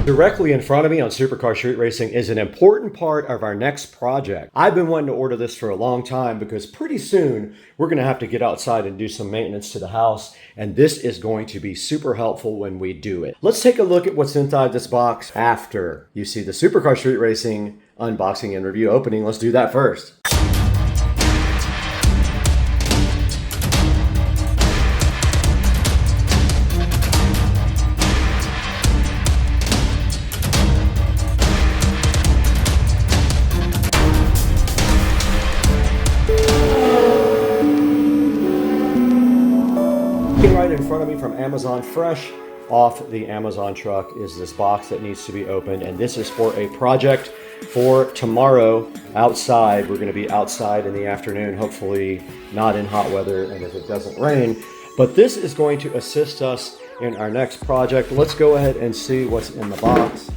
Directly in front of me on Supercar Street Racing is an important part of our next project. I've been wanting to order this for a long time because pretty soon we're going to have to get outside and do some maintenance to the house, and this is going to be super helpful when we do it. Let's take a look at what's inside this box after you see the Supercar Street Racing unboxing and review opening. Let's do that first. Right in front of me from Amazon, fresh off the Amazon truck, is this box that needs to be opened, and this is for a project for tomorrow outside. We're going to be outside in the afternoon, hopefully not in hot weather and if it doesn't rain, but this is going to assist us in our next project. Let's go ahead and see what's in the box.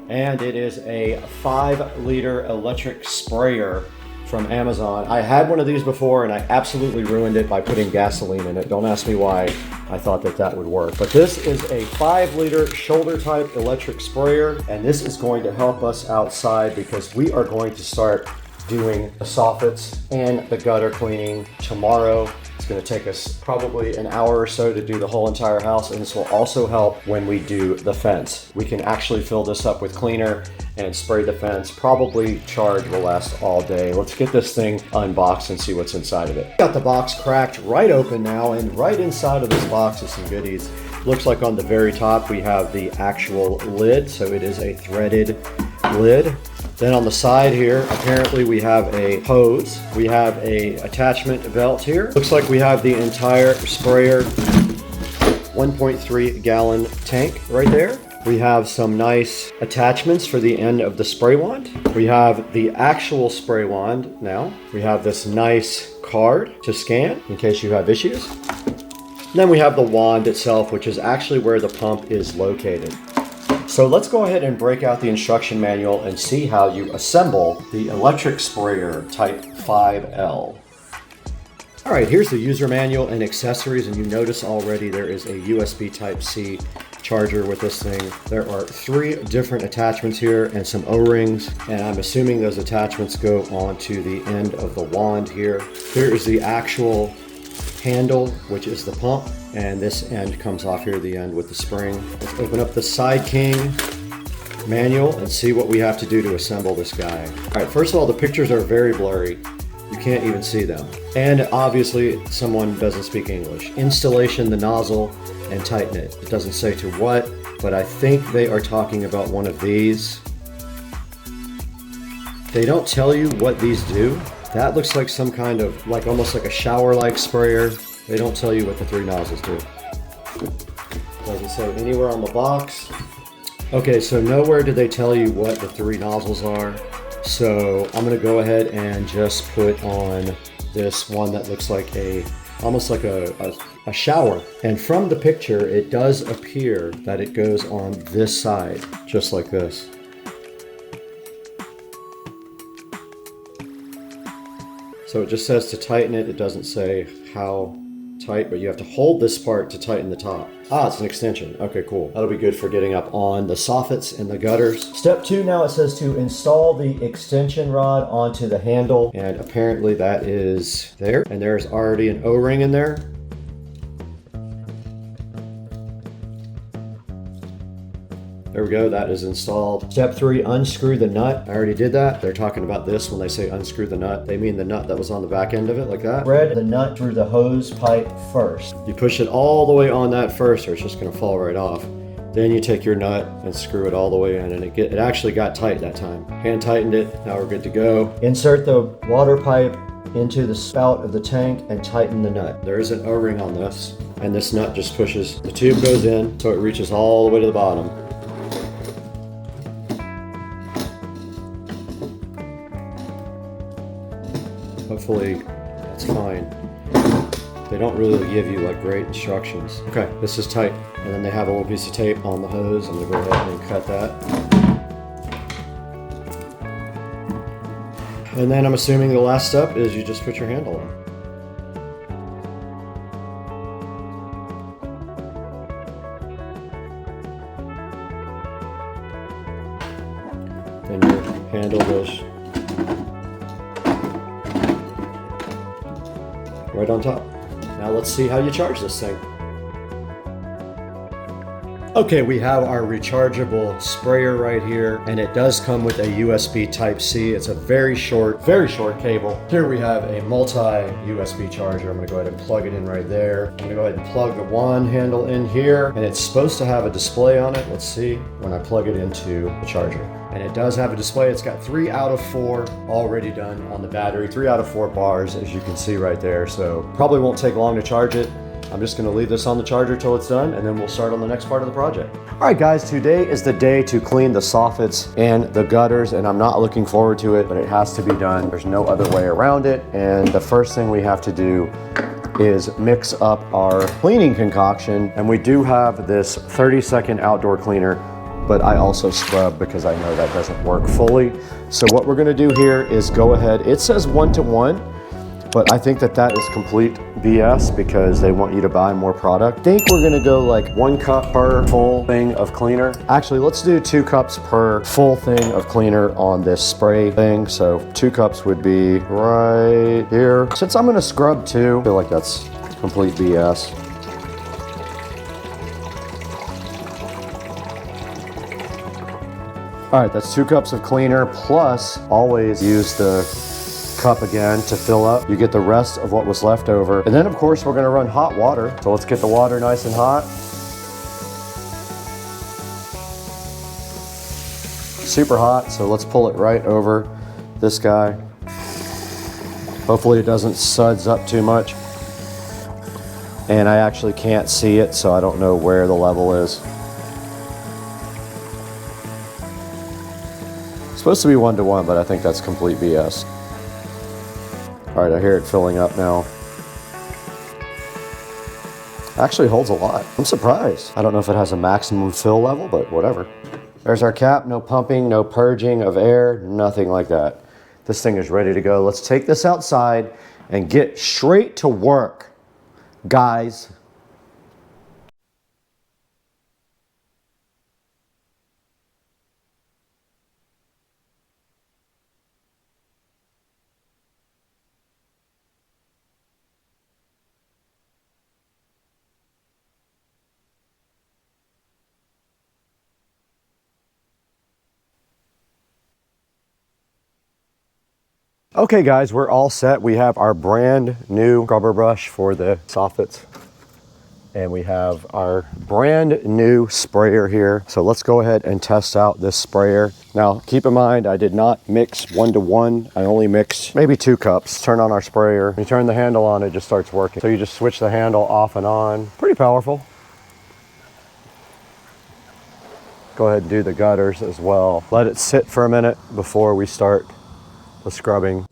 And it is a 5-liter electric sprayer from Amazon. I had one of these before and I absolutely ruined it by putting gasoline in it. Don't ask me why I thought that would work. But this is a 5-liter shoulder type electric sprayer, and this is going to help us outside because we are going to start doing the soffits and the gutter cleaning tomorrow. It's going to take us probably an hour or so to do the whole entire house, and this will also help when we do the fence. We can actually fill this up with cleaner and spray the fence. Probably charge will last all day. Let's get this thing unboxed and see what's inside of it. Got the box cracked right open now, and right inside of this box is some goodies. Looks like on the very top we have the actual lid, so it is a threaded lid. Then on the side here, apparently we have a hose. We have a attachment belt here. Looks like we have the entire sprayer 1.3 gallon tank right there. We have some nice attachments for the end of the spray wand. We have the actual spray wand now. We have this nice card to scan in case you have issues. Then we have the wand itself, which is actually where the pump is located. So let's go ahead and break out the instruction manual and see how you assemble the electric sprayer type 5L. All right, here's the user manual and accessories, and you notice already there is a USB Type-C charger with this thing. There are 3 different attachments here and some O-rings, and I'm assuming those attachments go onto the end of the wand here. Here is the actual handle, which is the pump, and this end comes off here at the end with the spring. Let's open up the Side King manual and see what we have to do to assemble this guy. All right, first of all, the pictures are very blurry. You can't even see them. And obviously someone doesn't speak English. Installation the nozzle and tighten it. It doesn't say to what, but I think they are talking about one of these. They don't tell you what these do. That looks like some kind of, like almost like a shower-like sprayer. They don't tell you what the 3 nozzles do. Doesn't say anywhere on the box. Okay, so nowhere did they tell you what the 3 nozzles are. So I'm gonna go ahead and just put on this one that looks like almost like a shower. And from the picture, it does appear that it goes on this side, just like this. So it just says to tighten it. It doesn't say how tight, but you have to hold this part to tighten the top. Ah, it's an extension. Okay, cool. That'll be good for getting up on the soffits and the gutters. Step 2 now, it says to install the extension rod onto the handle, and apparently that is there. And there's already an O-ring in there. There we go, that is installed. Step 3, unscrew the nut. I already did that. They're talking about this when they say unscrew the nut. They mean the nut that was on the back end of it, like that. Thread the nut through the hose pipe first. You push it all the way on that first, or it's just gonna fall right off. Then you take your nut and screw it all the way in, and it actually got tight that time. Hand tightened it, now we're good to go. Insert the water pipe into the spout of the tank and tighten the nut. There is an O-ring on this, and this nut just pushes. The tube goes in, so it reaches all the way to the bottom. Hopefully that's fine. They don't really give you like great instructions. Okay, this is tight. And then they have a little piece of tape on the hose. I'm gonna go ahead and cut that. And then I'm assuming the last step is you just put your handle on. and your handle goes right on top. Now let's see how you charge this thing. Okay, we have our rechargeable sprayer right here, and it does come with a USB Type-C. It's a very short cable. Here we have a multi-USB charger. I'm gonna go ahead and plug it in right there. I'm gonna go ahead and plug the wand handle in here, and it's supposed to have a display on it. Let's see when I plug it into the charger. And it does have a display. It's got 3 out of 4 already done on the battery, 3 out of 4 bars, as you can see right there. So probably won't take long to charge it. I'm just gonna leave this on the charger till it's done, and then we'll start on the next part of the project. All right, guys, today is the day to clean the soffits and the gutters, and I'm not looking forward to it, but it has to be done. There's no other way around it. And the first thing we have to do is mix up our cleaning concoction. And we do have this 30-second outdoor cleaner, but I also scrub because I know that doesn't work fully. So what we're gonna do here is go ahead, it says 1-to-1, but I think that that is complete BS because they want you to buy more product. I think we're gonna go like 1 cup per full thing of cleaner. Actually, let's do 2 cups per full thing of cleaner on this spray thing. So 2 cups would be right here. Since I'm gonna scrub too, I feel like that's complete BS. All right, that's 2 cups of cleaner, plus always use the cup again to fill up. You get the rest of what was left over. And then of course we're gonna run hot water. So let's get the water nice and hot. Super hot, so let's pull it right over this guy. Hopefully it doesn't suds up too much. And I actually can't see it, so I don't know where the level is. It's supposed to be 1-to-1, but I think that's complete BS. All right, I hear it filling up now. Actually holds a lot. I'm surprised. I don't know if it has a maximum fill level, but whatever. There's our cap, no pumping, no purging of air, nothing like that. This thing is ready to go. Let's take this outside and get straight to work, guys. Okay guys, we're all set. We have our brand new scrubber brush for the soffits, and we have our brand new sprayer here. So let's go ahead and test out this sprayer. Now keep in mind, I did not mix 1-to-1. I only mixed maybe 2 cups. Turn on our sprayer. When you turn the handle on, it just starts working. So you just switch the handle off and on. Pretty powerful. Go ahead and do the gutters as well. Let it sit for a minute before we start the scrubbing.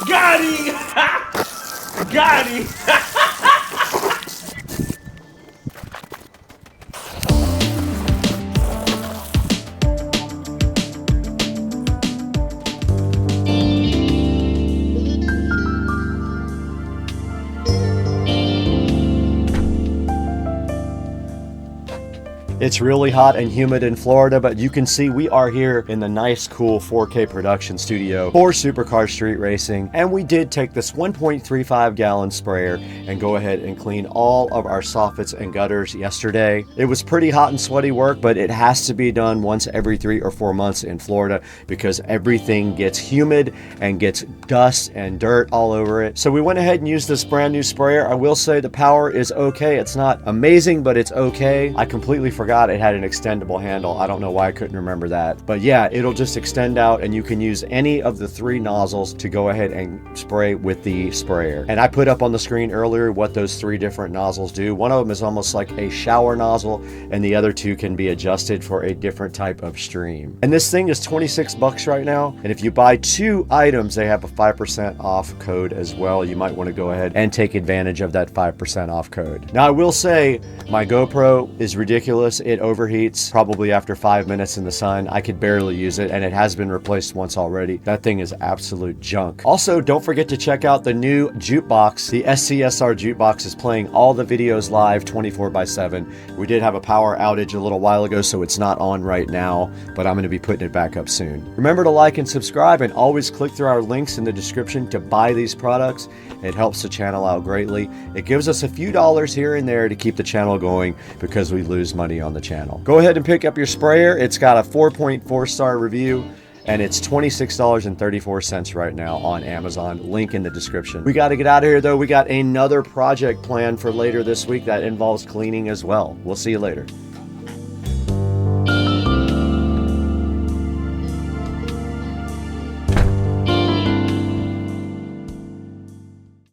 Got him! Got him! It's really hot and humid in Florida, but you can see we are here in the nice, cool 4K production studio for Supercar Street Racing. And we did take this 1.35 gallon sprayer and go ahead and clean all of our soffits and gutters yesterday. It was pretty hot and sweaty work, but it has to be done once every 3 or 4 months in Florida because everything gets humid and gets dust and dirt all over it. So we went ahead and used this brand new sprayer. I will say the power is okay. It's not amazing, but it's okay. I completely forgot it had an extendable handle. I don't know why I couldn't remember that. But yeah, it'll just extend out and you can use any of the 3 nozzles to go ahead and spray with the sprayer. And I put up on the screen earlier what those 3 different nozzles do. One of them is almost like a shower nozzle and the other 2 can be adjusted for a different type of stream. And this thing is 26 bucks right now. And if you buy 2 items, they have a 5% off code as well. You might want to go ahead and take advantage of that 5% off code. Now I will say my GoPro is ridiculous. It overheats probably after 5 minutes in the sun. I could barely use it and it has been replaced once already. That thing is absolute junk. Also, don't forget to check out the new jukebox. The SCSR jukebox is playing all the videos live 24/7. We did have a power outage a little while ago, so it's not on right now, but I'm going to be putting it back up soon. Remember to like and subscribe and always click through our links in the description to buy these products. It helps the channel out greatly. It gives us a few dollars here and there to keep the channel going because we lose money on the channel. Go ahead and pick up your sprayer. It's got a 4.4 star review and it's $26.34 right now on Amazon. Link in the description. We got to get out of here though. We got another project planned for later this week that involves cleaning as well. We'll see you later.